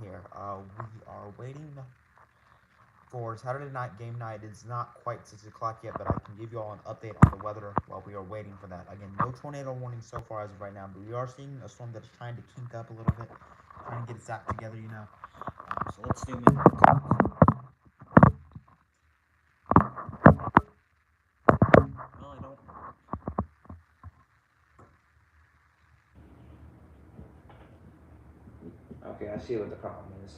here. We are waiting for Saturday night game night. It's not quite 6 o'clock yet, but I can give you all an update on the weather while we are waiting for that. Again, no tornado warning so far as of right now, but we are seeing a storm that is trying to kink up a little bit, trying to get its act together. So let's zoom in. Well, I don't. Okay, I see what the problem is.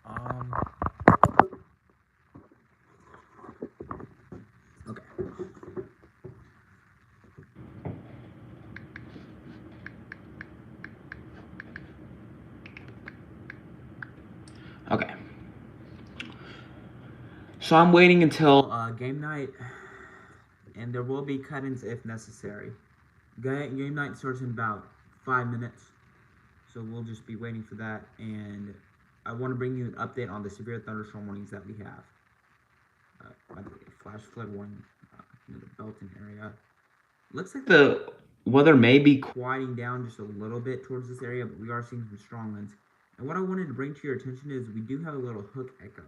Um. Okay. Okay. So I'm waiting until game night, and there will be cut-ins if necessary. Game night starts in about 5 minutes, so we'll just be waiting for that. And I want to bring you an update on the severe thunderstorm warnings that we have. By the way, flash flood warning in the Belton area. Looks like the weather may be quieting down just a little bit towards this area, but we are seeing some strong winds. And what I wanted to bring to your attention is we do have a little hook echo.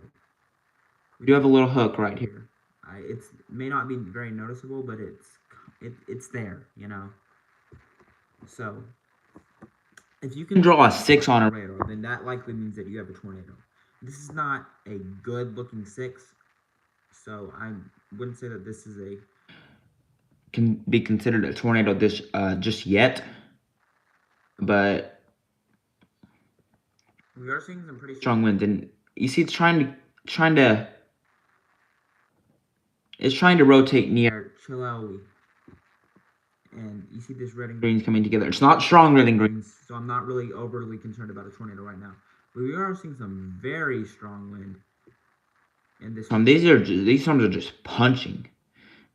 We do have a little hook right here. It may not be very noticeable, but it's there. So if you can draw a 6 on a radar, then that likely means that you have a tornado. This is not a good looking 6, so I wouldn't say that this is a can be considered a tornado this just yet, but we are seeing some pretty strong winds, and you see it's trying to rotate near Chilawi. And you see this red and greens coming together. It's not strong red and greens, so I'm not really overly concerned about a tornado right now. But we are seeing some very strong wind in this storm. These storms are just punching.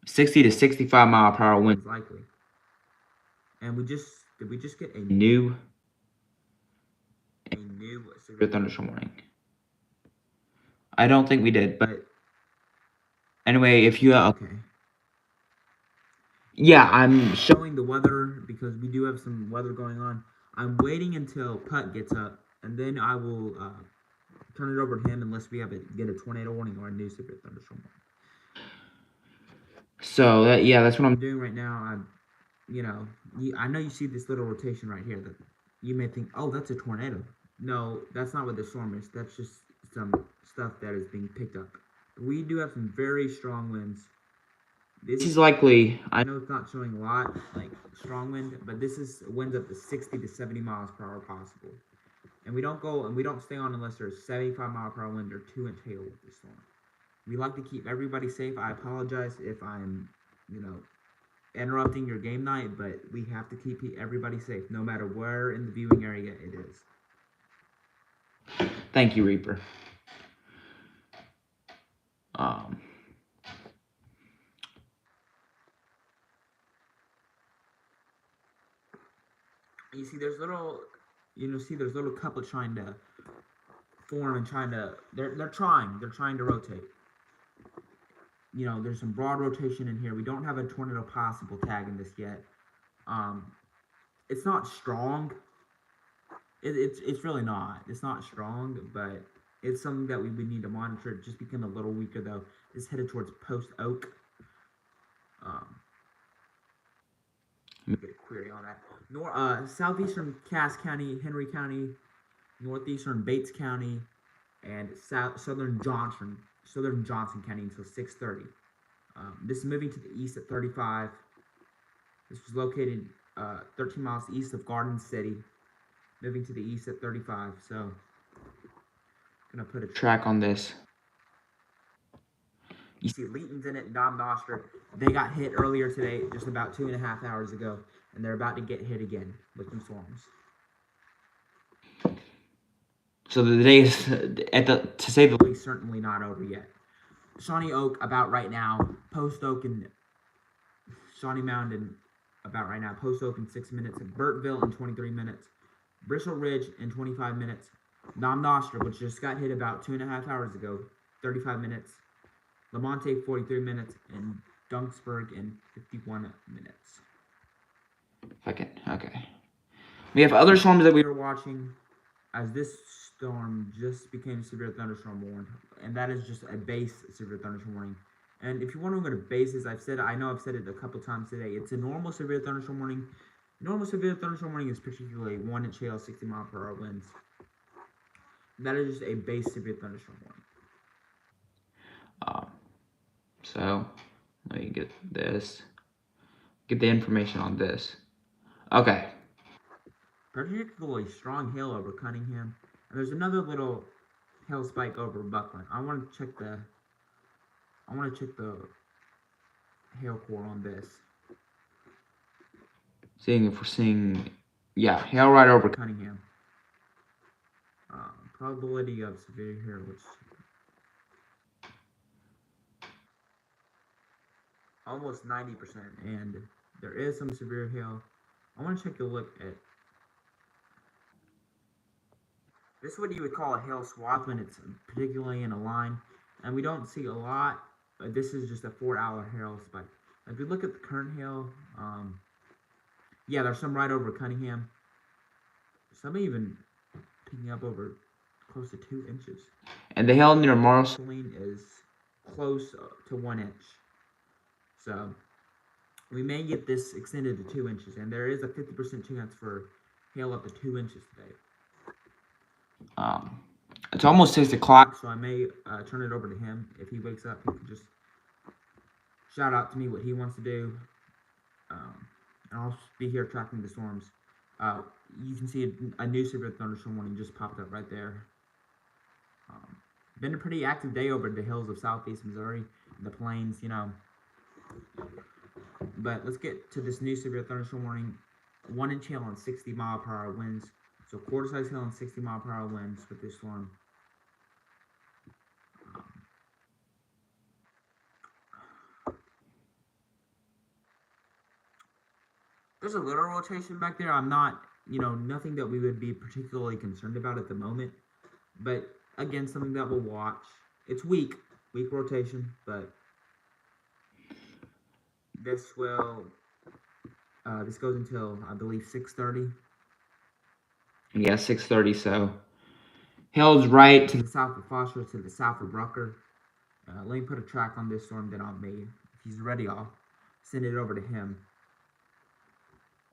60 to 65 mile per hour winds likely. And did we just get a new severe thunderstorm warning? I don't think we did, but anyway, if you okay. Yeah, I'm showing the weather because we do have some weather going on. I'm waiting until Putt gets up, and then I will turn it over to him unless we get a tornado warning or a new severe thunderstorm warning. So that's what I'm doing right now. I know you see this little rotation right here that you may think, oh, that's a tornado. No, that's not what the storm is. That's just some stuff that is being picked up. We do have some very strong winds. This is likely, I know it's not showing a lot, like strong wind, but this is winds up to 60 to 70 miles per hour possible. And we don't stay on unless there's 75 mile per hour wind or 2-inch hail with this storm. We like to keep everybody safe. I apologize if I'm, interrupting your game night, but we have to keep everybody safe no matter where in the viewing area it is. Thank you, Reaper. You see, there's little couple trying to form and they're trying to rotate. There's some broad rotation in here. We don't have a tornado possible tag in this yet. It's not strong. It's really not. It's not strong, but it's something that we would need to monitor. It just became a little weaker though. It's headed towards Post Oak. Let me get a query on that. Southeastern Cass County, Henry County, northeastern Bates County, and southern Johnson County until 6:30. This is moving to the east at 35. This was located 13 miles east of Garden City, moving to the east at 35. So I'm gonna put a track on this. You see Leeton's in it, and Dom Noster. They got hit earlier today, just about 2.5 hours ago, and they're about to get hit again with some storms. So the day is, to say the least, certainly not over yet. Shawnee Oak about right now. Post Oak and Shawnee Mountain about right now. Post Oak in 6 minutes. Burtville in 23 minutes. Bristol Ridge in 25 minutes. Dom Noster, which just got hit about 2.5 hours ago, 35 minutes. Lamonte 43 minutes, and Dunksburg in 51 minutes. Okay. We have other storms that we are watching as this storm just became severe thunderstorm warning, and that is just a base severe thunderstorm warning. And if you want to go to bases, I know I've said it a couple times today. It's a normal severe thunderstorm warning. Normal severe thunderstorm warning is particularly 1-inch hail, 60-mile-per-hour winds. That is just a base severe thunderstorm warning. So let me get this. Get the information on this. Okay. Particularly strong hail over Cunningham. And there's another little hail spike over Buckland. I want to check the hail core on this. Seeing if we're seeing, yeah, hail right over Cunningham. Probability of severe hail, which almost 90%, and there is some severe hail. I want to take a look at this. Is what you would call a hail swath when it's particularly in a line, and we don't see a lot. But this is just a 4-hour hail spike. If you look at the current hail, yeah, there's some right over Cunningham. Some even picking up over close to 2 inches. And the hail near Marceline is close to 1 inch. So we may get this extended to 2 inches, and there is a 50% chance for hail up to 2 inches today. It's almost 6 o'clock, so I may turn it over to him. If he wakes up, he can just shout out to me what he wants to do. And I'll be here tracking the storms. You can see a new severe thunderstorm warning just popped up right there. Been a pretty active day over the hills of southeast Missouri, the plains, you know. But let's get to this new severe thunderstorm warning. 1-inch hail and 60-mile-per-hour winds. So quarter-size hail and 60-mile-per-hour winds with this storm. There's a little rotation back there. I'm not, nothing that we would be particularly concerned about at the moment. But again, something that we'll watch. It's weak rotation, but this will, this goes until, I believe, 6:30. Yeah, 6:30, so hail's right to the south of Foster, to the south of Rucker. Let me put a track on this storm, then If he's ready, I'll send it over to him.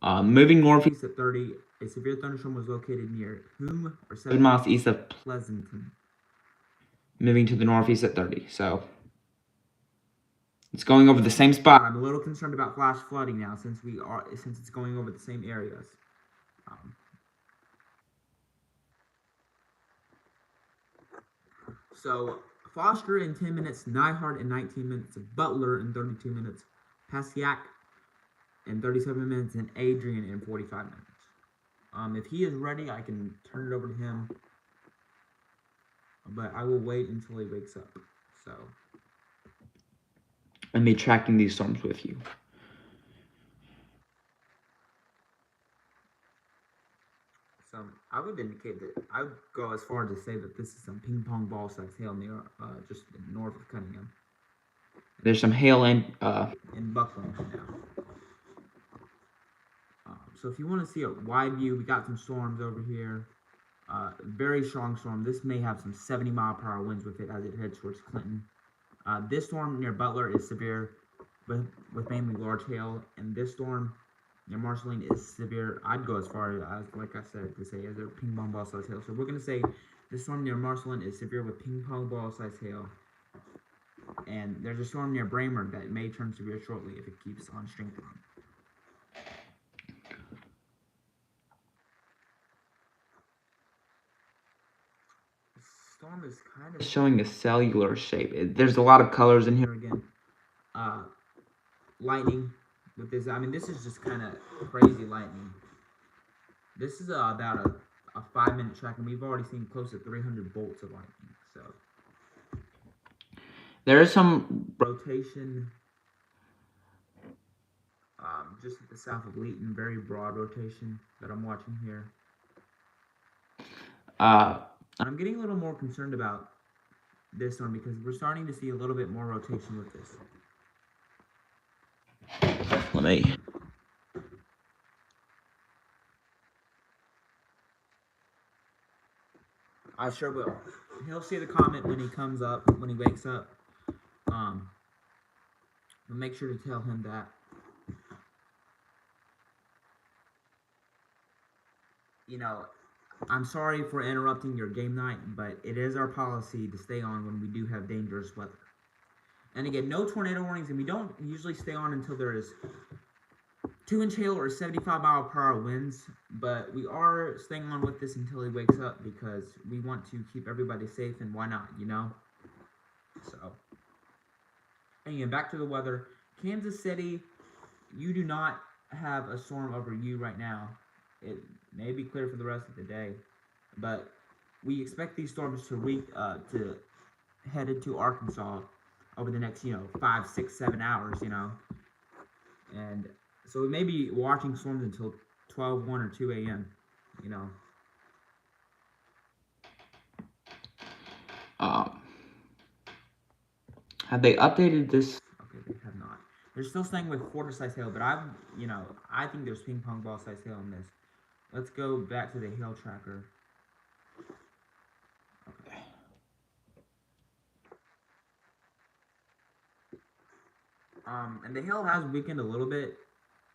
Moving northeast at 30, a severe thunderstorm was located near Hume, or 7 miles east of Pleasanton. Moving to the northeast at 30, so it's going over the same spot. I'm a little concerned about flash flooding now, since it's going over the same areas. So Foster in 10 minutes, Nyhart in 19 minutes, Butler in 32 minutes, Pasiak in 37 minutes, and Adrian in 45 minutes. If he is ready, I can turn it over to him, but I will wait until he wakes up. So I'm be tracking these storms with you. So I would indicate that I would go as far as to say that this is some ping pong ball size hail near just north of Cunningham. There's some hail in Buckland now. So if you want to see a wide view, we got some storms over here. Very strong storm. This may have some 70-mile-per-hour winds with it as it heads towards Clinton. This storm near Butler is severe with mainly large hail, and this storm near Marceline is severe. I'd go as far as, like I said, to say as a ping pong ball size hail. So we're going to say the storm near Marceline is severe with ping pong ball size hail. And there's a storm near Braemar that may turn severe shortly if it keeps on strengthening. Storm is kind of showing a cellular shape. There's a lot of colors in here again. Lightning with this. I mean, this is just kind of crazy lightning. This is about a 5-minute track, and we've already seen close to 300 bolts of lightning. So there is some rotation just at the south of Leeton. Very broad rotation that I'm watching here. I'm getting a little more concerned about this storm because we're starting to see a little bit more rotation with this. Let me. I sure will. He'll see the comment when he comes up, when he wakes up. But make sure to tell him that. You know, I'm sorry for interrupting your game night, but it is our policy to stay on when we do have dangerous weather. And again, no tornado warnings, and we don't usually stay on until there is 2-inch hail or 75-mile-per-hour winds. But we are staying on with this until he wakes up because we want to keep everybody safe, and why not, you know? So, again, back to the weather. Kansas City, you do not have a storm over you right now. It may be clear for the rest of the day, but we expect these storms to head into Arkansas over the next 5, 6, 7 hours, and so we may be watching storms until 12, 1, or 2 a.m. You know. Have they updated this? Okay, they have not. They're still staying with quarter-size hail, but I think there's ping pong ball size hail in this. Let's go back to the hail tracker. Okay. And the hail has weakened a little bit.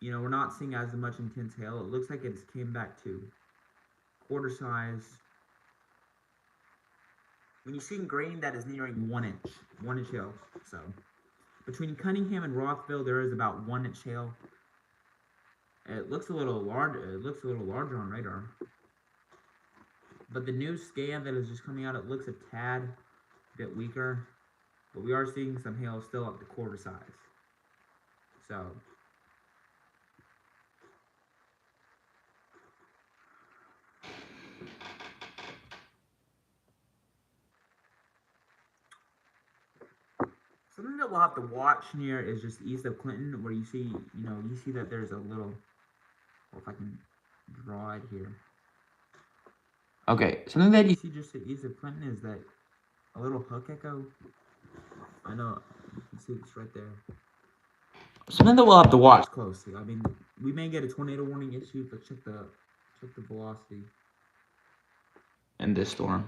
We're not seeing as much intense hail. It looks like it's came back to quarter size. When you see green, that is nearing 1 inch hail. So between Cunningham and Rothville, there is about 1 inch hail. It looks a little large. It looks a little larger on radar. But the new scan that is just coming out, it looks a tad bit weaker. But we are seeing some hail still up to quarter size. So something that we'll have to watch near is just east of Clinton, where you see that there's a little. Well, if I can draw it here. Okay, something that You see just to east of Clinton is that a little hook echo. I know you can see it's right there. something that we'll have to watch Closely. I mean, we may get a tornado warning issued, but check the velocity. in this storm.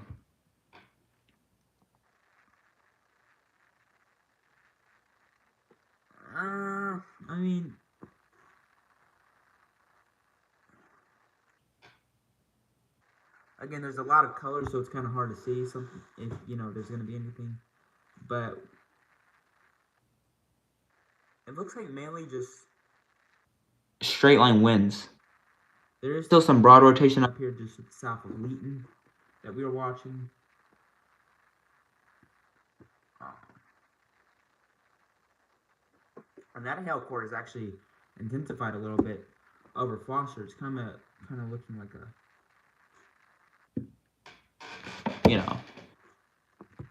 I mean, again, there's a lot of colors, so it's kind of hard to see something if there's gonna be anything. But it looks like mainly just Straight line winds. there is still some broad rotation up here just south of Wheaton that we are watching. And that hail core is actually intensified a little bit over Foster. It's kind of looking like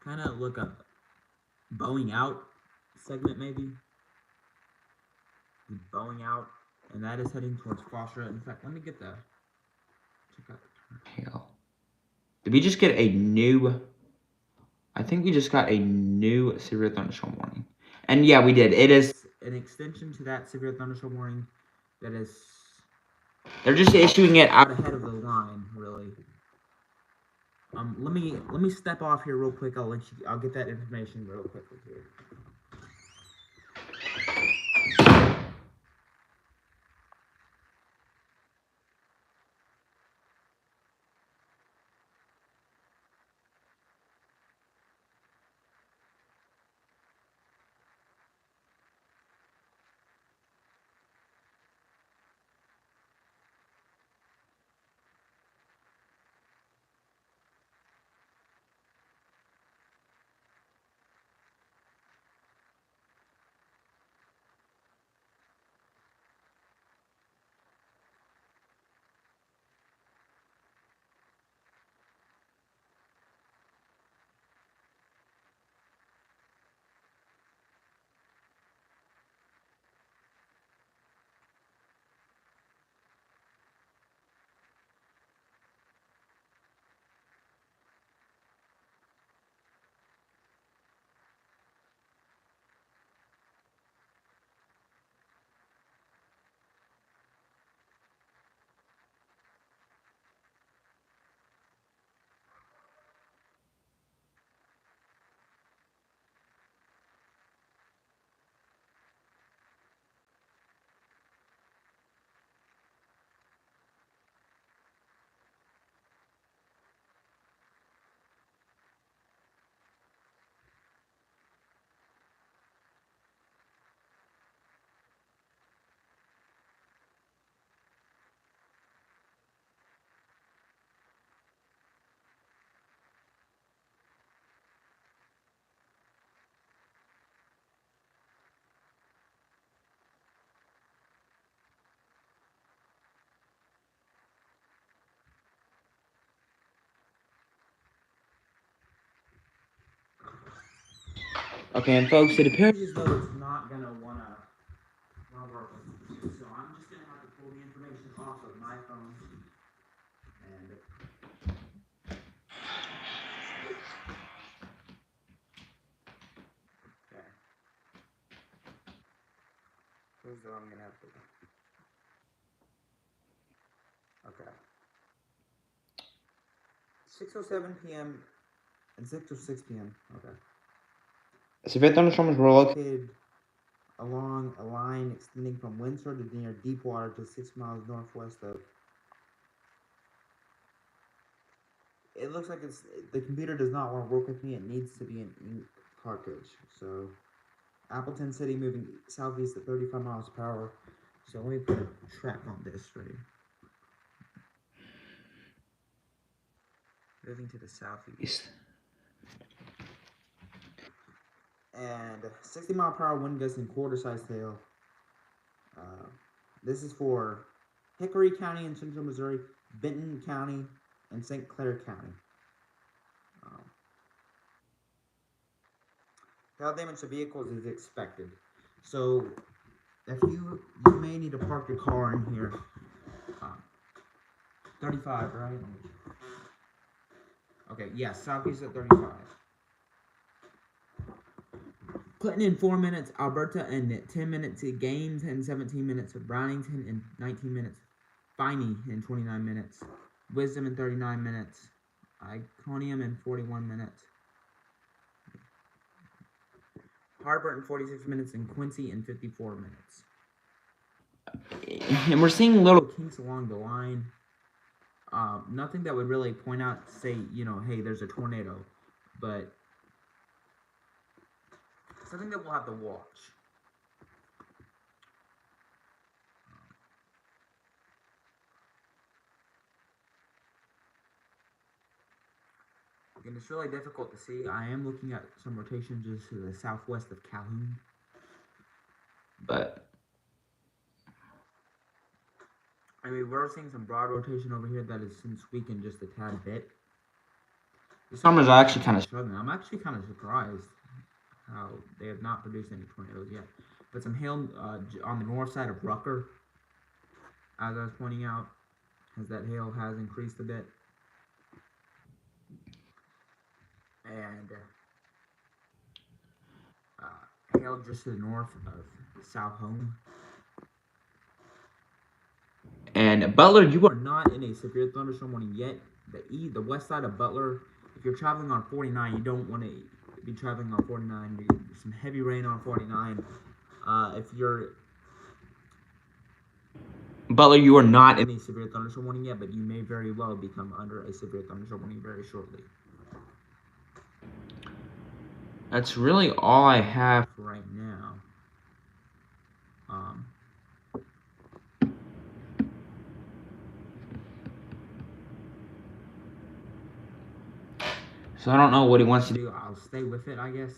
kind of look a bowing out segment maybe. Bowing out, and that is heading towards Foster. In fact, let me get the check out the Hail. Did we just get a new? I think we just got a new severe thunderstorm warning. And yeah, we did. It is an extension to that severe thunderstorm warning. That is, they're just issuing it out ahead of the line, really. Let me step off here real quick. I'll get that information real quickly here. Okay, and folks, it appears As though it's not gonna wanna work with me. So I'm just gonna have to pull the information off of my phone and okay. Here's what I'm gonna have to do. Okay. 6:07 p.m. and 6:06 p.m. Okay. severe thunderstorms were located Along a line extending from Windsor to near Deepwater to 6 miles northwest of. It looks like the computer does not want to work with me. It needs to be an ink cartridge. So, Appleton City moving southeast at 35 miles per hour. So let me put a track on this right here. Moving to the southeast. And 60 mile per hour wind gusts and quarter-sized hail. This is for Hickory County in central Missouri, Benton County, and St. Clair County. Hail damage to vehicles is expected. So, if you may need to park your car in here. 35, right? Okay, yes, southeast at 35. Clinton in 4 minutes, Alberta in 10 minutes, Gaines in 17 minutes, Brownington in 19 minutes, Finey in 29 minutes, Wisdom in 39 minutes, Iconium in 41 minutes, Harbor in 46 minutes, and Quincy in 54 minutes. And we're seeing little kinks along the line. Nothing that would really point out, say, hey, there's a tornado, but something that we'll have to watch. And it's really difficult to see. I am looking at some rotations just to the southwest of Calhoun. But I mean, we're seeing some broad rotation over here that has since weakened just a tad bit. the summers are actually kind of struggling. I'm actually kind of surprised how they have not produced any tornadoes yet. But some hail on the north side of Rucker, as I was pointing out, as that hail has increased a bit. And hail just to the north of South Home. And Butler, you are not in a severe thunderstorm warning yet. The west side of Butler, if you're traveling on 49, you don't want to be traveling on 49. There's some heavy rain on 49. If you're Butler, you are not in a severe thunderstorm warning yet, but you may very well become under a severe thunderstorm warning very shortly. That's really all I have for right now. So I don't know what he wants to do. I'll stay with it, I guess.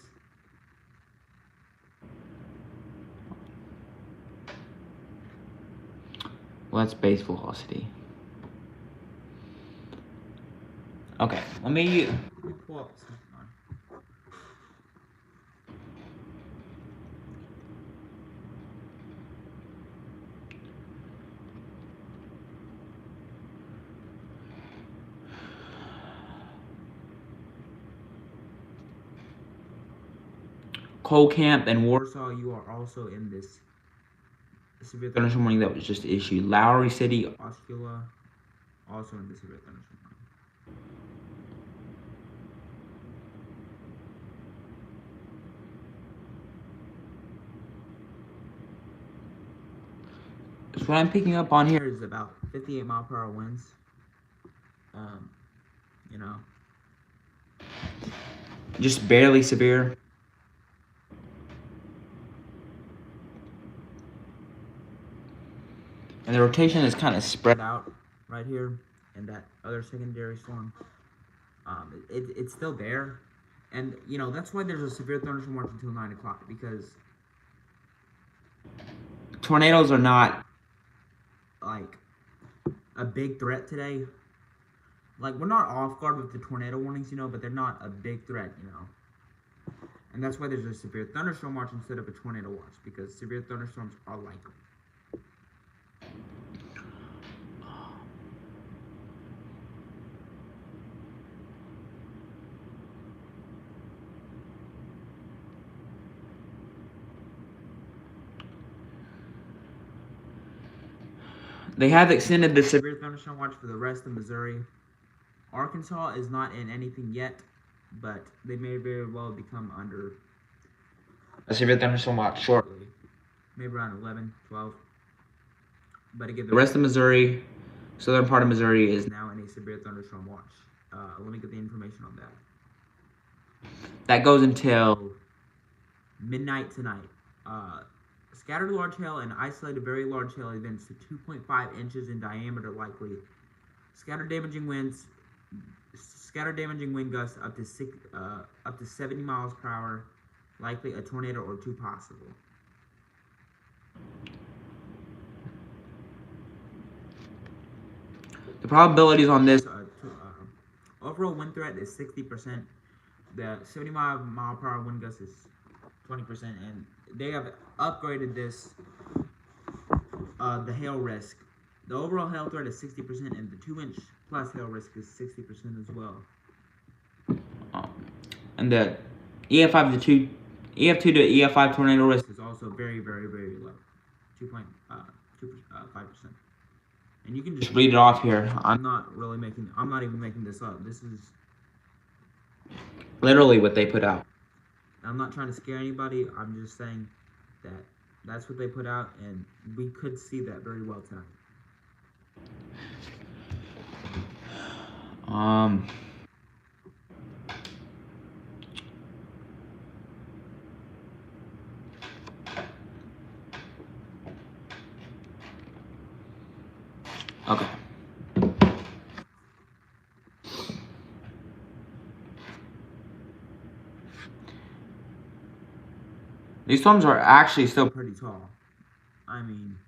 Well, that's base velocity. Okay, let me pull up something on. Coal Camp and Warsaw, you are also in this severe thunderstorm warning that was just issued. Lowry City, Osceola, also in the severe thunderstorm warning. So what I'm picking up on here is about 58 mile per hour winds. Just barely severe. And the rotation is kind of spread out right here in that other secondary storm. It's still there. And, that's why there's a severe thunderstorm watch until 9 o'clock, because tornadoes are not, like, a big threat today. Like, we're not off guard with the tornado warnings, but they're not a big threat, And that's why there's a severe thunderstorm watch instead of a tornado watch, because severe thunderstorms are likely. They have extended the severe thunderstorm watch for the rest of Missouri. Arkansas is not in anything yet, but they may very well become under a severe thunderstorm watch shortly. Maybe around 11, 12. But again, The rest of Missouri, southern part of Missouri, is now in a severe thunderstorm watch. Let me get the information on that. That goes until midnight tonight. Scattered large hail and isolated very large hail events to 2.5 inches in diameter likely. Scattered damaging wind gusts up to 70 miles per hour. Likely a tornado or two possible. The probabilities on this overall wind threat is 60%. The 70 mile per hour wind gust is 20%, and they have upgraded this the hail risk. The overall hail threat is 60%, and the 2-inch plus hail risk is 60% as well. And the EF2 to EF5 tornado risk is also very, very, very low, 2.5%. And you can just read it off here. I'm not even making this up. This is literally what they put out. I'm not trying to scare anybody. I'm just saying that that's what they put out, and we could see that very well tonight. Okay. These storms are actually still pretty tall. I mean,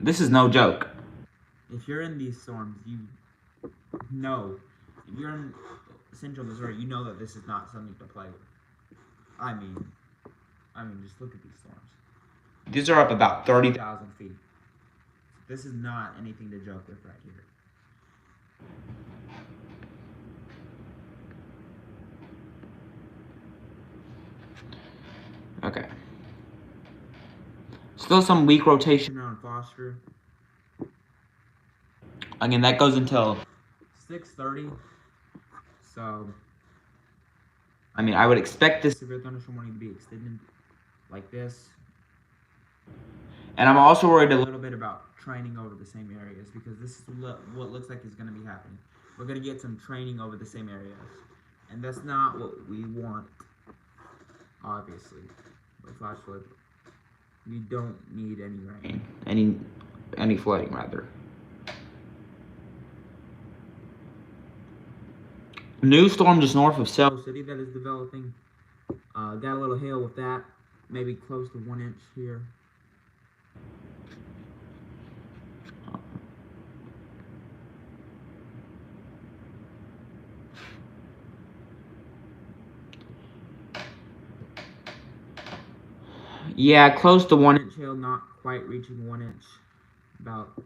this is no joke. If you're in these storms, you know, if you're in central Missouri, you know that this is not something to play with. I mean, just look at these storms. These are up about 30,000 feet. This is not anything to joke with right here. Okay. Still some weak rotation around Foster. Again, that goes until 6:30. So, I mean, I would expect this severe thunderstorm warning to be extended like this. And I'm also worried a little bit about training over the same areas, because this is what looks like is going to be happening. We're going to get some training over the same areas, and that's not what we want, obviously. But flash flood, we don't need any rain. Any flooding, rather. New storm just north of Cell City that is developing. Got a little hail with that, maybe close to 1 inch here. Yeah, close to 1 inch hail, not quite reaching 1 inch. About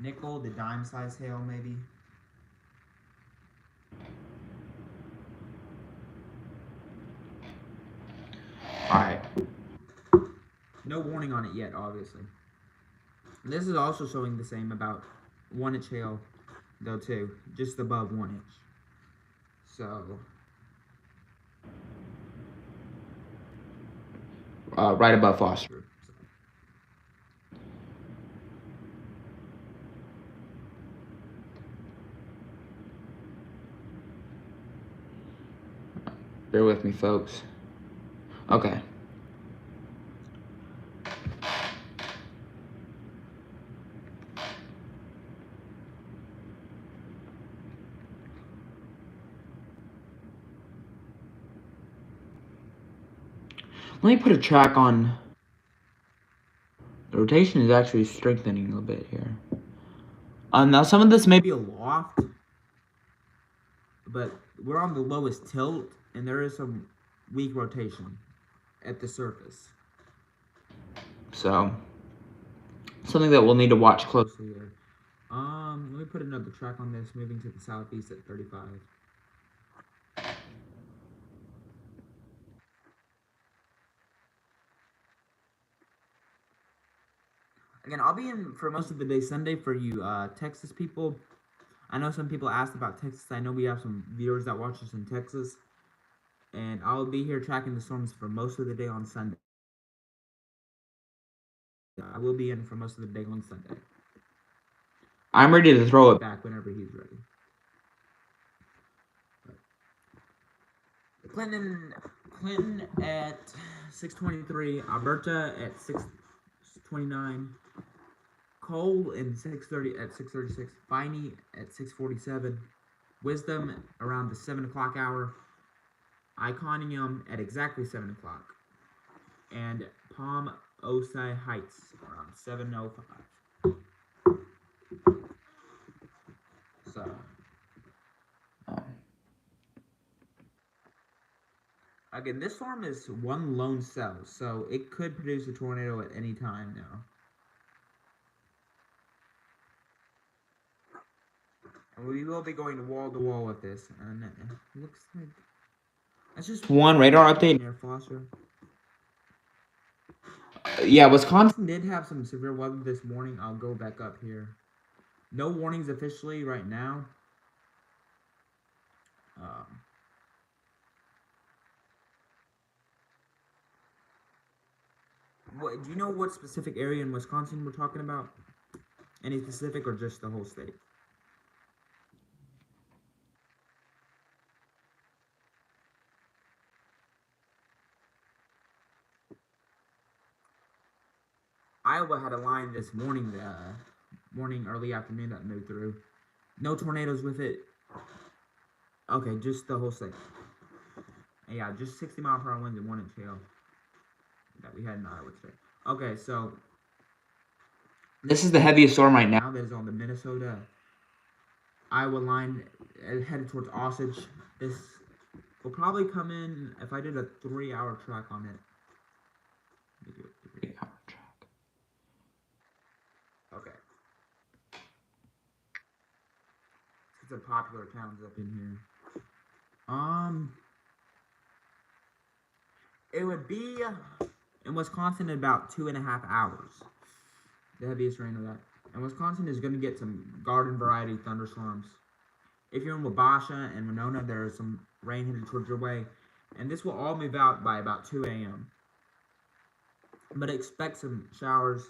nickel to dime size hail, maybe. Alright. No warning on it yet, obviously. This is also showing the same, about 1 inch hail, though, too. Just above 1 inch. So, right above Foster. Bear with me, folks. Okay. Let me put a track on. The rotation is actually strengthening a little bit here. Now some of this may be a loft, but we're on the lowest tilt, and there is some weak rotation at the surface. So, something that we'll need to watch closely. Here. Let me put another track on this, moving to the southeast at 35. Again, I'll be in for most of the day Sunday for you Texas people. I know some people asked about Texas. I know we have some viewers that watch us in Texas. And I'll be here tracking the storms for most of the day on Sunday. I will be in for most of the day on Sunday. I'm ready to throw it back whenever he's ready. Clinton at 6:23, Alberta at 6:29, Cole in 6:30 at 6:36, Finey at 6:47, Wisdom around the 7 o'clock hour, Iconium at exactly 7 o'clock, and Palm Osai Heights around 7:05. So. Again, this storm is one lone cell, so it could produce a tornado at any time now. And we will be going wall to wall with this, and it looks like that's just one radar update. Near Foster. Yeah, Wisconsin did have some severe weather this morning. I'll go back up here. No warnings officially right now. What do you know? What specific area in Wisconsin we're talking about? Any specific, or just the whole state? Iowa had a line this morning, early afternoon that moved through. No tornadoes with it. Okay, just the whole state. Yeah, just 60-mile-per-hour winds and 1-inch hail that we had in Iowa today. Okay, so this is the heaviest storm right now. Now that is on the Minnesota Iowa line, headed towards Osage. This will probably come in if I did a 3-hour track on it. Let me do a 3-hour track. Okay. It's a popular towns up in here. It would be in Wisconsin in about 2.5 hours. The heaviest rain of that. And Wisconsin is going to get some garden variety thunderstorms. If you're in Wabasha and Winona, there is some rain headed towards your way. And this will all move out by about 2 a.m. But expect some showers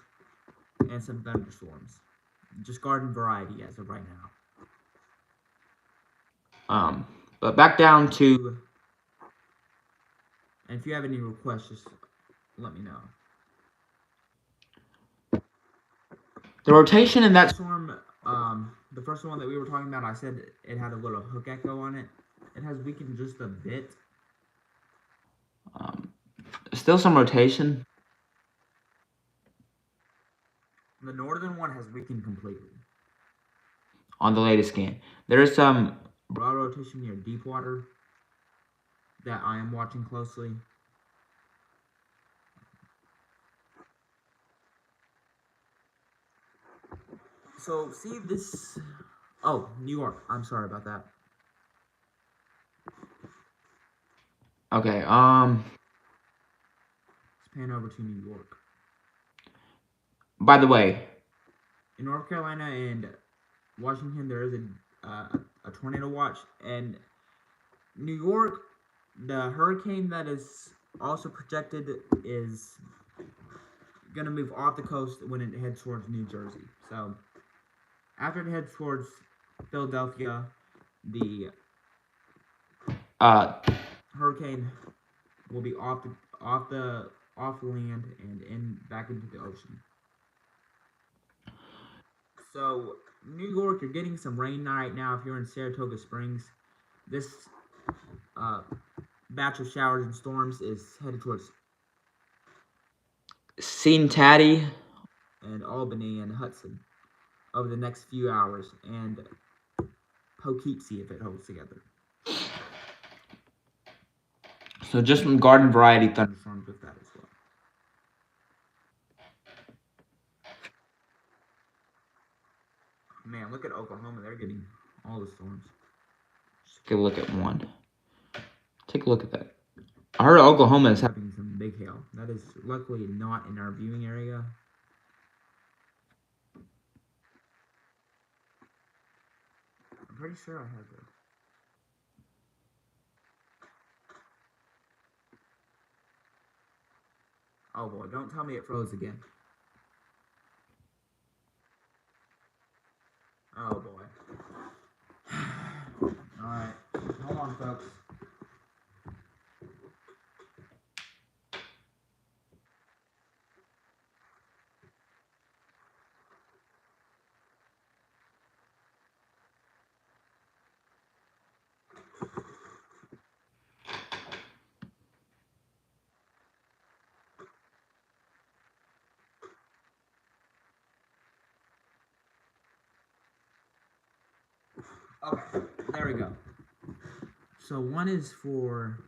and some thunderstorms. Just garden variety as of right now. But back down to... And if you have any requests, just let me know. The rotation in that storm, the first one that we were talking about, I said it had a little hook echo on it. It has weakened just a bit. Still some rotation. The northern one has weakened completely. On the latest scan. There is some broad rotation near Deepwater that I am watching closely. So, see this... Oh, New York. I'm sorry about that. Okay, Let's pan over to New York. By the way, in North Carolina and Washington, there is a tornado watch. And New York, the hurricane that is also projected is going to move off the coast when it heads towards New Jersey. So, after it heads towards Philadelphia, the hurricane will be off the land and back into the ocean. So, New York, you're getting some rain right now. If you're in Saratoga Springs, this batch of showers and storms is headed towards Cincinnati and Albany and Hudson over the next few hours, and Poughkeepsie if it holds together. So just some garden variety thunderstorms with that as well. Man, look at Oklahoma. They're getting all the storms. Just take a look at one. Take a look at that. I heard Oklahoma is having Having some big hail. That is luckily not in our viewing area. I'm pretty sure I have this. Oh boy, don't tell me it froze again. Oh boy. Alright, hold on, folks. Okay, there we go. So one is for,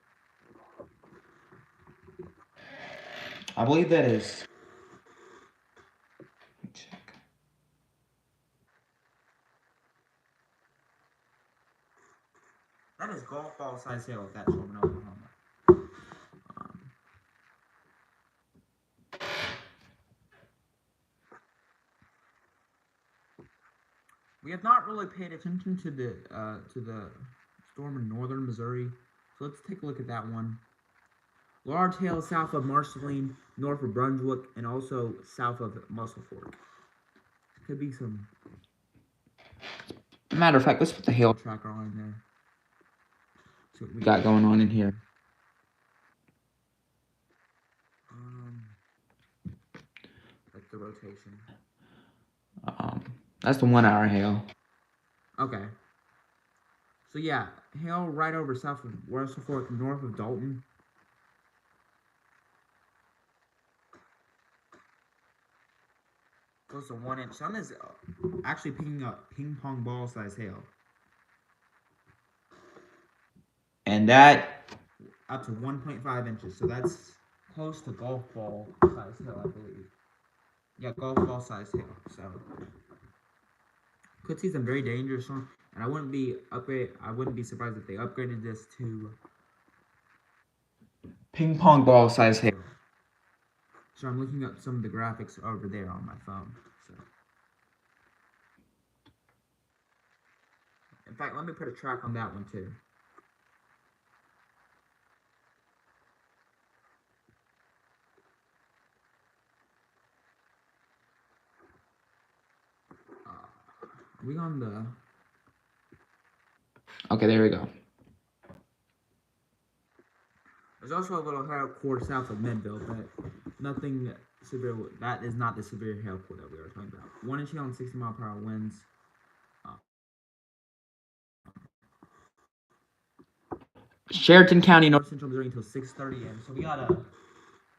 I believe that is. Let me check. that is golf ball size hail if that's from Oklahoma. We have not really paid attention to the storm in northern Missouri, so let's take a look at that one. Large hail south of Marceline, north of Brunswick, and also south of Muscle Fork. Could be some Matter of fact, let's put the hail tracker on there. See what we got going on in here. Like the rotation. That's the 1 hour hail. Okay. So yeah, hail right over south of Muscle Fork, north of Dalton. Close to 1 inch. Some is actually picking up ping pong ball size hail. And that Up to 1.5 inches. So that's close to golf ball size hail, I believe. Yeah, golf ball size hail. So could see some very dangerous ones. And I wouldn't be surprised if they upgraded this to ping pong ball size hail. So I'm looking up some of the graphics over there on my phone. So, in fact, let me put a track on that one too. Are we on the? Okay, there we go. There's also a little hail core south of Midville, but nothing severe. That is not the severe hail core that we were talking about. 1 inch hail and 60-mile-per-hour winds. Sheraton County, North Central Missouri until 6:30 a.m. So we got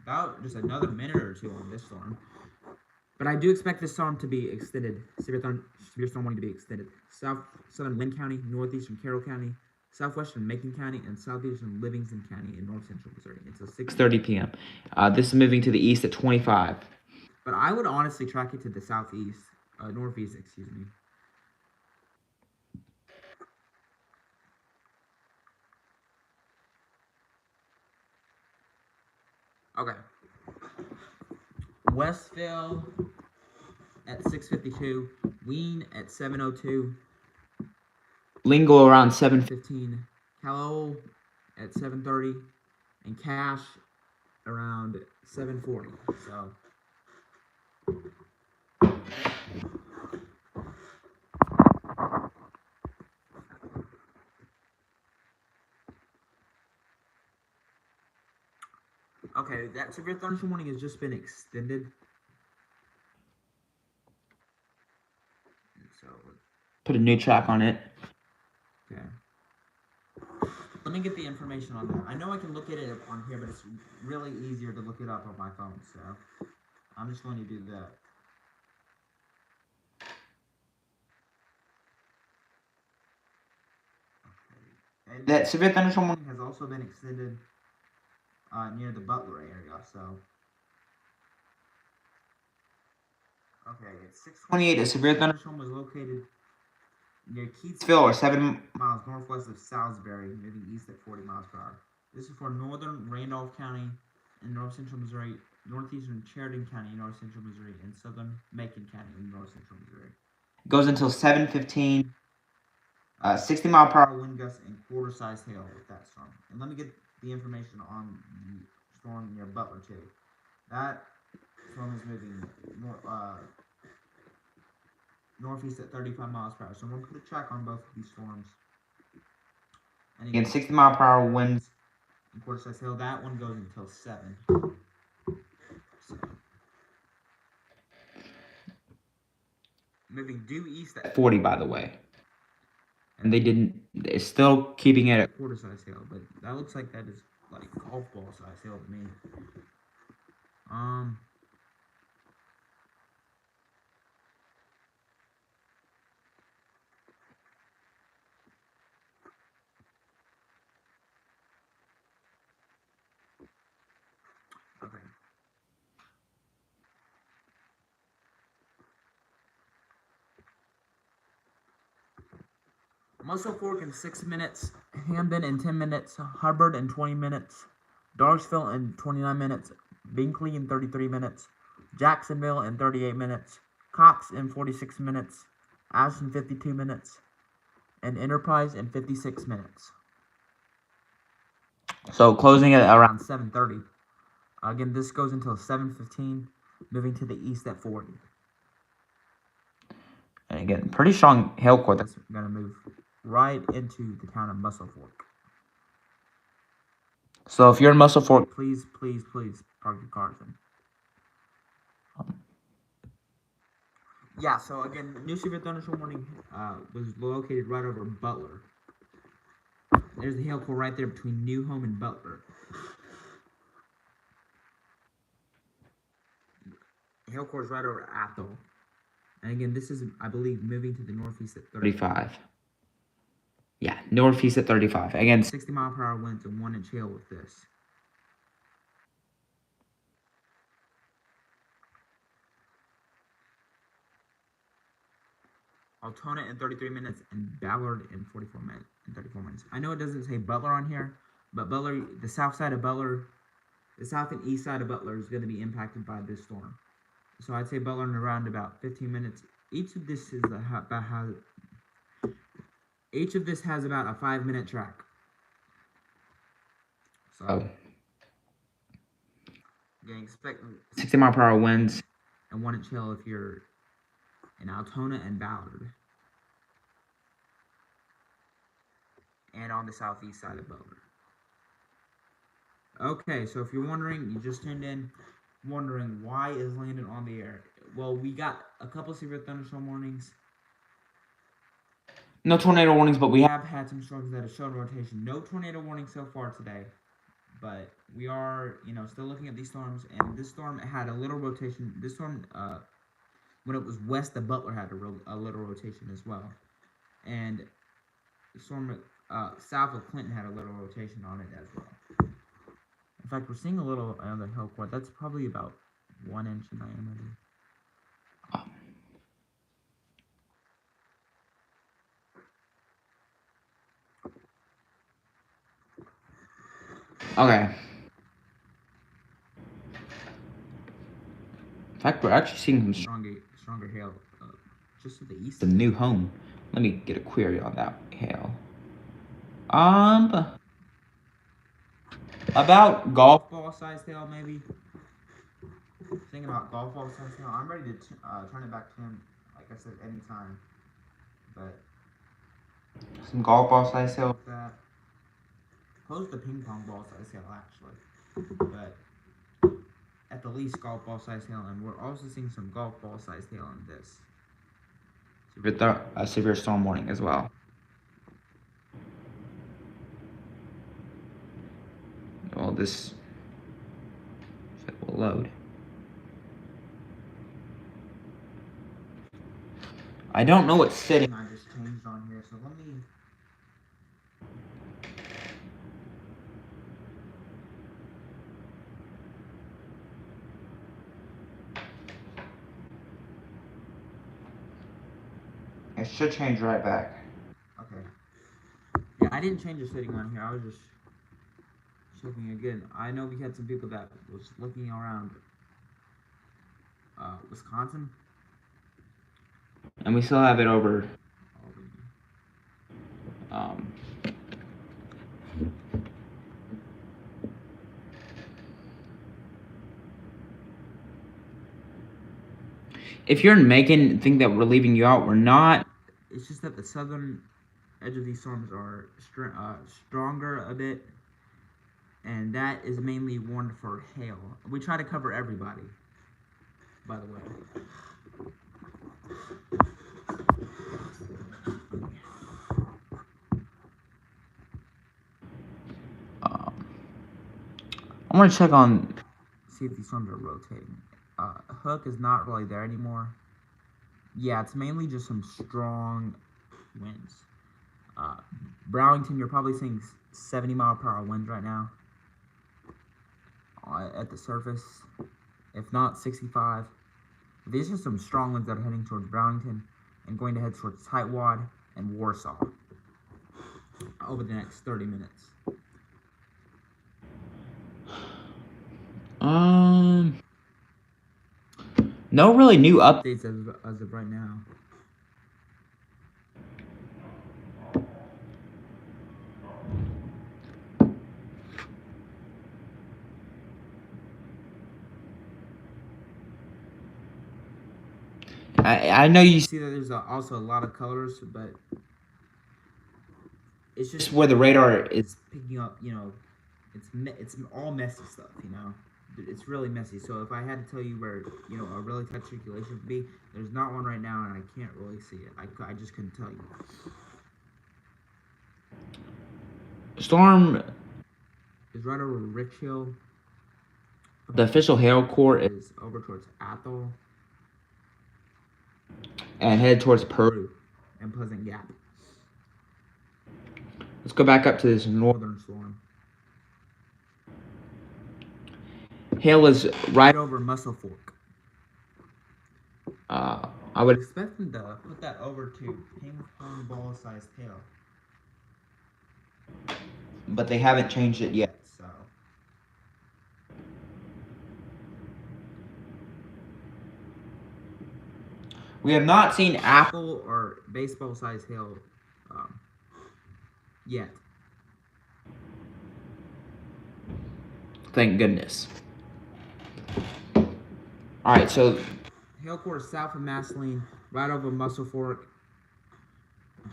about just another minute or two on this storm. But I do expect this storm to be extended. Severe storm warning to be extended. Southern Lynn County, northeastern Carroll County, southwestern Macon County, and southeastern Livingston County in north central Missouri until 6:30 p.m. This is moving to the east at 25. But I would honestly track it to the northeast, excuse me. Okay. Westville at 6:52, Ween at 7:02, Lingle around 7:15. 15, Callowell at 7:30, and Cache around 7:40. So. Okay, that severe thunderstorm warning has just been extended. So Put a new track on it. okay. Let me get the information on that. I know I can look at it on here, but it's really easier to look it up on my phone, so I'm just going to do that. Okay. And That severe thunderstorm warning has also been extended near the Butler area. So, okay, it's 6:28. A severe thunderstorm was located near Keatsville, or 7 miles northwest of Salisbury, moving east at 40 miles per hour. This is for northern Randolph County in north central Missouri, northeastern Sheridan County in north central Missouri, and southern Macon County in north central Missouri. It goes until 7:15. 60-mile-per-hour wind gusts and quarter-sized hail with that storm. And let me get the information on the storm near Butler too. That storm is moving northeast at 35 miles per hour. So I'm going to put a track on both of these storms. And again, 60-mile-per-hour winds and quarter-sized hail. That one goes until 7. So, moving due east at 40, by the way. And it's still keeping it at quarter-sized hail, but that looks like that is like golf ball size hail to me. Okay. Muscle Fork in 6 minutes, Hamden in 10 minutes, Hubbard in 20 minutes, Darksville in 29 minutes, Binkley in 33 minutes, Jacksonville in 38 minutes, Cox in 46 minutes, Ash in 52 minutes, and Enterprise in 56 minutes. So closing at around 7:30. Again, this goes until 7:15, moving to the east at 40. And again, pretty strong hail core that's going to move right into the town of Muscle Fork. So if you're in Muscle Fork, please park your cars in. Yeah, so again, new severe thunderstorm warning was located right over Butler. There's the hail core right there between New Home and Butler. The hail core is right over Athol. And again, this is, I believe, moving to the northeast at 35. Yeah, northeast at 35. Again, 60-mile-per-hour winds and 1-inch hail with this. Altona in 33 minutes and Ballard in 34 minutes. I know it doesn't say Butler on here, but Butler, the south side of Butler, the south and east side of Butler is going to be impacted by this storm. So I'd say Butler in around about 15 minutes. Each of this has about a 5-minute track. So again, expect 60-mile-per-hour winds and 1-inch hail if you're in Altona and Ballard, and on the southeast side of Butler. Okay, so if you're wondering, you just tuned in, wondering why is Landon on the air? Well, we got a couple severe thunderstorm warnings. No tornado warnings, but we have had some storms that have shown rotation. No tornado warnings so far today, but we are, still looking at these storms. And this storm had a little rotation. This storm, when it was west of Butler, had a little rotation as well. And the storm south of Clinton had a little rotation on it as well. In fact, we're seeing a little on the hail core. That's probably about 1 inch in diameter. Okay. In fact, we're actually seeing some stronger hail just to the east of New Home. Let me get a query on that hail. About golf ball size hail, maybe. Thinking about golf ball size hail. I'm ready to turn it back to him, like I said, anytime. But some golf ball size hail with that. Close to ping pong ball size hail, actually. But at the least golf ball size hail, and we're also seeing some golf ball size hail in this. Severe storm warning as well. Well, this will load. I don't know what setting I just changed on here, so let me. should change right back. Okay. Yeah, I didn't change the setting on here. I was just checking again. I know we had some people that was looking around Wisconsin. And we still have it over. Albany. If you're in Macon, think that we're leaving you out. We're not. It's just that the southern edge of these storms are stronger a bit, and that is mainly warned for hail. We try to cover everybody, by the way. I want to check on. See if these storms are rotating. Hook is not really there anymore. Yeah, it's mainly just some strong winds. Browington, you're probably seeing 70-mile-per-hour winds right now at the surface, if not 65. These are some strong winds that are heading towards Browington and going to head towards Tightwad and Warsaw over the next 30 minutes. No really new updates as of right now. I know you See that there's also a lot of colors, but it's just where the radar is picking up, it's all messy stuff, It's really messy. So if I had to tell you where, a really tight circulation would be, there's not one right now, and I can't really see it. I just couldn't tell you. Storm is right over Rich Hill. The official hail core is over towards Athol and head towards Peru and Pleasant Gap. Let's go back up to this northern storm. Hail is right over Muscle Fork. I would expect them to put that over to ping pong ball sized hail. But they haven't changed it yet, so. We have not seen apple or baseball sized hail yet. Thank goodness. Alright, so hail core is south of Massillon, right over Muscle Fork.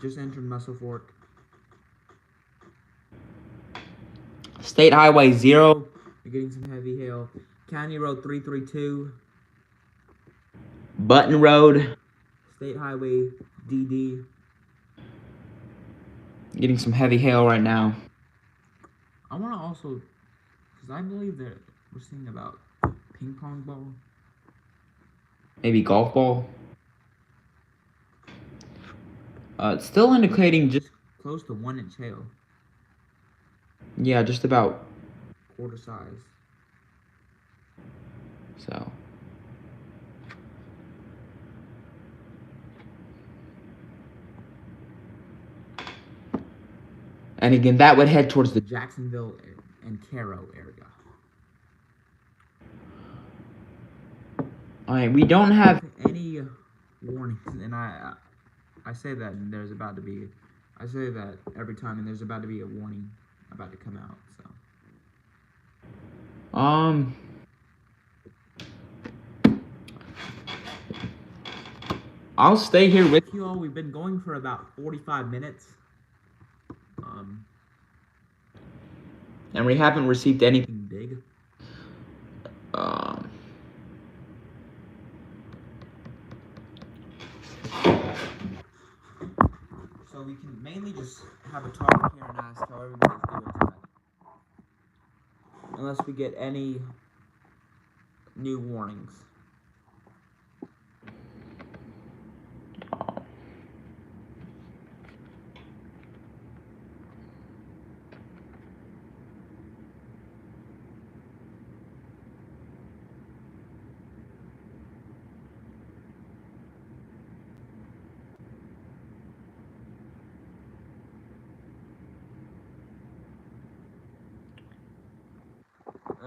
Just entered Muscle Fork. State Highway 0. You're getting some heavy hail. County Road 332. Button Road. State Highway DD. Getting some heavy hail right now. I want to also, because I believe that we're seeing about ping pong ball. Maybe golf ball. It's still indicating just close to 1 inch hail. Yeah, just about quarter size. So. And again, that would head towards the Jacksonville and Cairo area. Alright, we don't have any warnings, and I say that, and there's about to be. I say that every time, and there's about to be a warning about to come out. So. I'll stay here with you all. We've been going for about 45 minutes. And we haven't received anything big. So we can mainly just have a talk here and ask how everybody's doing tonight. Unless we get any new warnings.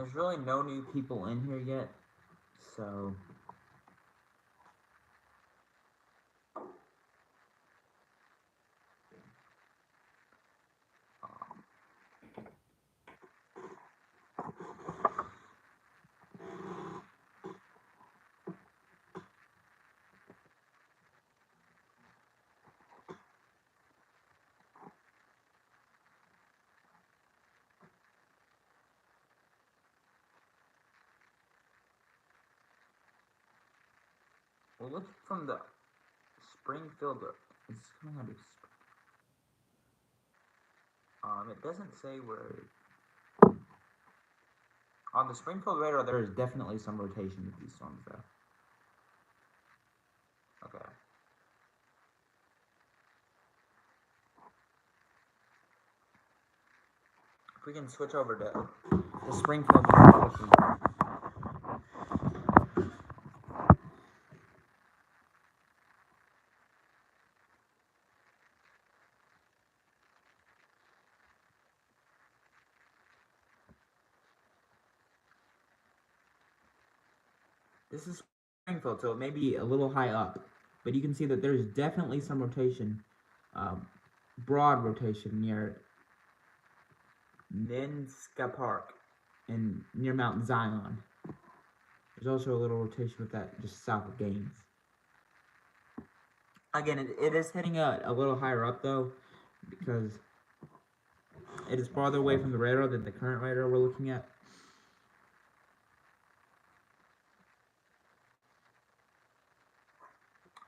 There's really no new people in here yet, so we'll look from the Springfield. It's coming out of. It doesn't say where. On the Springfield radar, there is definitely some rotation with these storms, though. Okay. If we can switch over to the Springfield radar. This is Springfield, so it may be a little high up, but you can see that there's definitely some rotation, broad rotation near Ninska Park and near Mount Zion. There's also a little rotation with that just south of Gaines. Again, it is hitting a little higher up though, because it is farther away from the radar than the current radar we're looking at.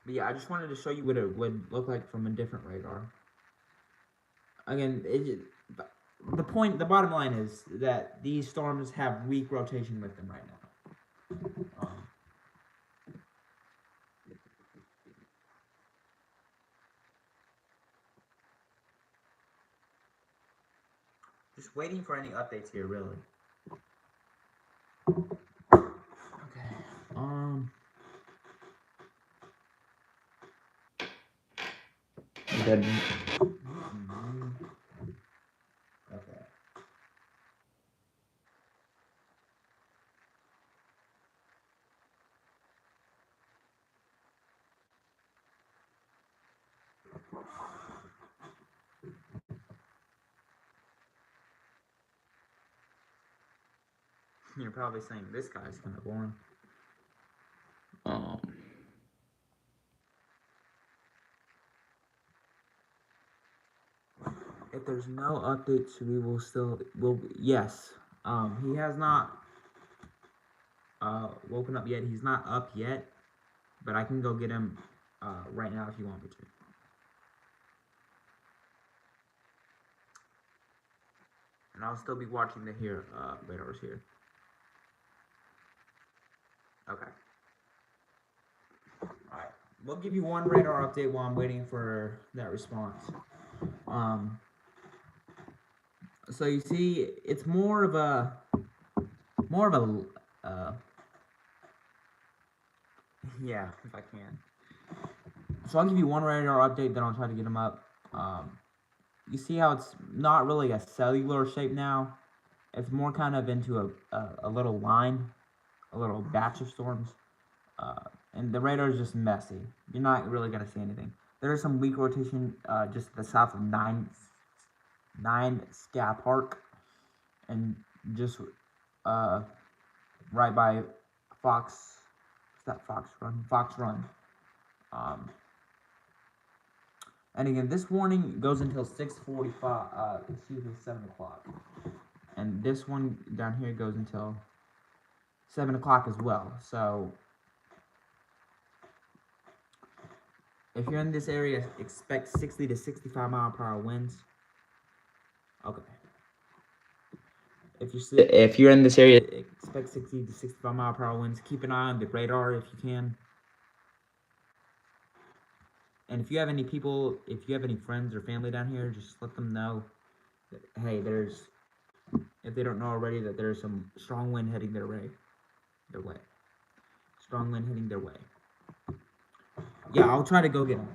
But yeah, I just wanted to show you what it would look like from a different radar. Again, the bottom line is that these storms have weak rotation with them right now. Just waiting for any updates here, really. Okay. Good. Okay. You're probably saying this guy's kind of boring. If there's no updates, we will still yes. He has not woken up yet. He's not up yet, but I can go get him right now if you want me to. And I'll still be watching the radars here. Okay. Alright. We'll give you one radar update while I'm waiting for that response. So you see, it's more of a yeah, if I can. So I'll give you one radar update, then I'll try to get them up. You see how it's not really a cellular shape now? It's more kind of into a little line, a little batch of storms. And the radar is just messy. You're not really going to see anything. There is some weak rotation just to the south of 9 Ska Park. And just right by Fox. What's that? Fox Run? Fox Run. And again, this warning goes until 6:45. Excuse me, 7 o'clock. And this one down here goes until 7 o'clock as well. So if you're in this area, expect 60 to 65 mile per hour winds. Okay. If you're in this area, expect 60 to 65 mile per hour winds. Keep an eye on the radar if you can. And if you have any people, if you have any friends or family down here, just let them know that, hey, if they don't know already, that there's some strong wind heading their way. Strong wind heading their way. Yeah, I'll try to go get them.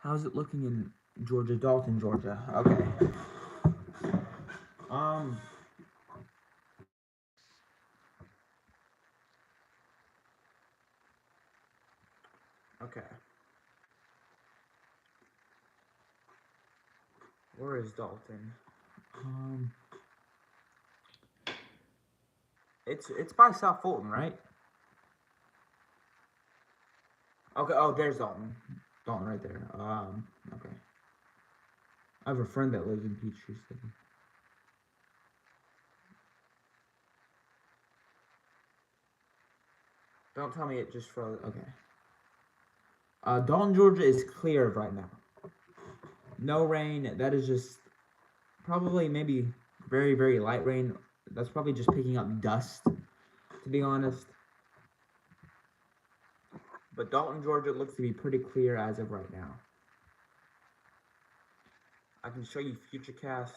How's it looking in Georgia, Dalton, Georgia? Okay. Um. Okay. Where is Dalton? Um. It's by South Fulton, right? Okay. Oh, there's Dalton. Dalton right there. Okay. I have a friend that lives in Peachtree City. Don't tell me it just froze. Okay. Dalton, Georgia is clear right now. No rain. That is just probably maybe very, very light rain. That's probably just picking up dust, to be honest. But Dalton, Georgia looks to be pretty clear as of right now. I can show you Futurecast.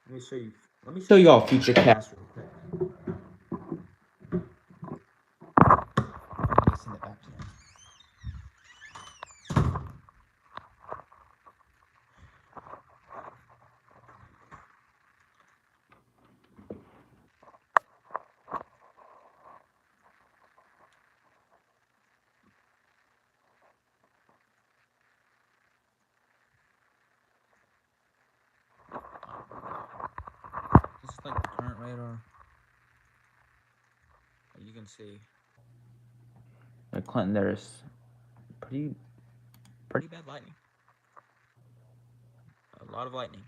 Let me show you. Let me show you all Futurecast real quick. Let me send it back to you. This is like the current radar. You can see. Clinton, there's pretty bad lightning. A lot of lightning.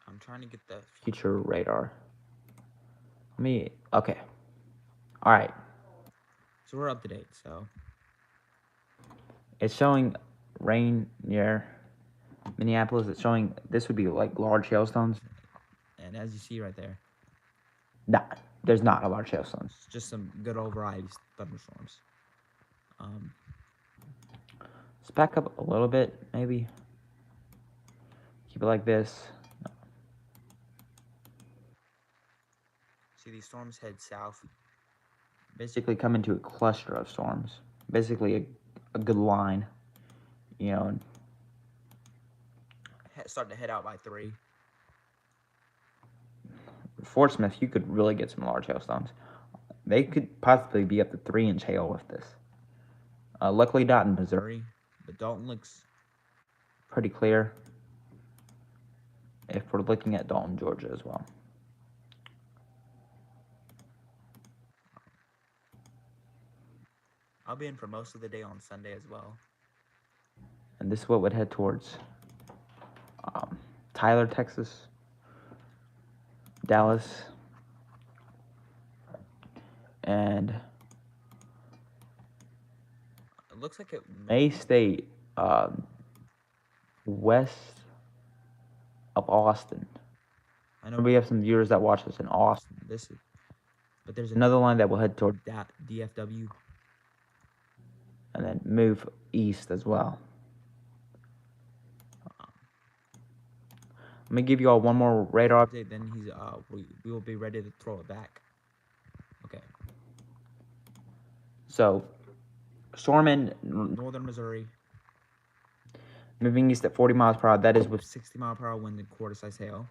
I'm trying to get the future radar. Okay. All right. So we're up to date. So it's showing rain near Minneapolis. It's showing this would be like large hailstones. And as you see right there, there's not a large hailstone. It's just some good old variety thunderstorms. Let's back up a little bit, maybe. Keep it like this. See, these storms head south. Basically come into a cluster of storms. Basically a good line, you know, and start to head out by 3. Fort Smith, you could really get some large hailstones. They could possibly be up to 3-inch hail with this. Luckily not in Missouri, but Dalton looks pretty clear if we're looking at Dalton, Georgia as well. I'll be in for most of the day on Sunday as well. And this is what would head towards Tyler, Texas, Dallas, and it looks like it may stay west of Austin. I know we have some viewers that watch us in Austin. But there's another line that will head toward DFW and then move east as well. Let me give you all one more radar update, then we will be ready to throw it back. Okay. So, storm in northern Missouri, moving east at 40 miles per hour. That is with 60 mile per hour wind and quarter-size hail.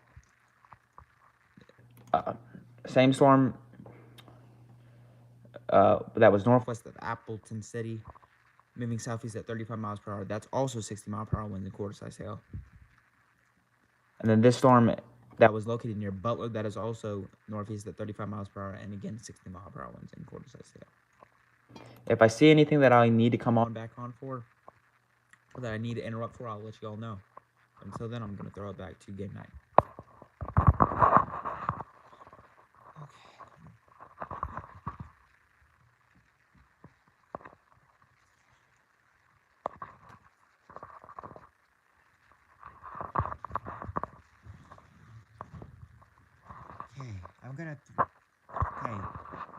Same storm that was northwest of Appleton City, moving southeast at 35 miles per hour. That's also 60 mile per hour winds and quarter-size hail. And then this storm that was located near Butler, that is also northeast at 35 miles per hour, and again 60 mile per hour winds and quarter-size hail. If I see anything that I need to come on back on for, or that I need to interrupt for, I'll let you all know. Until then, I'm going to throw it back to Gamenight.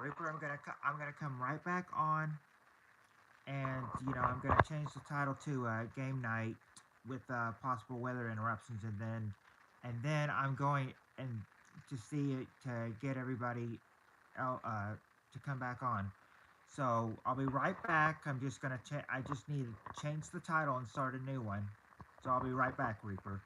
Reaper, I'm gonna come right back on, and I'm gonna change the title to Gamenight with possible weather interruptions, and then I'm going and to see it to get everybody to come back on. So I'll be right back. I'm just gonna I just need to change the title and start a new one. So I'll be right back, Reaper.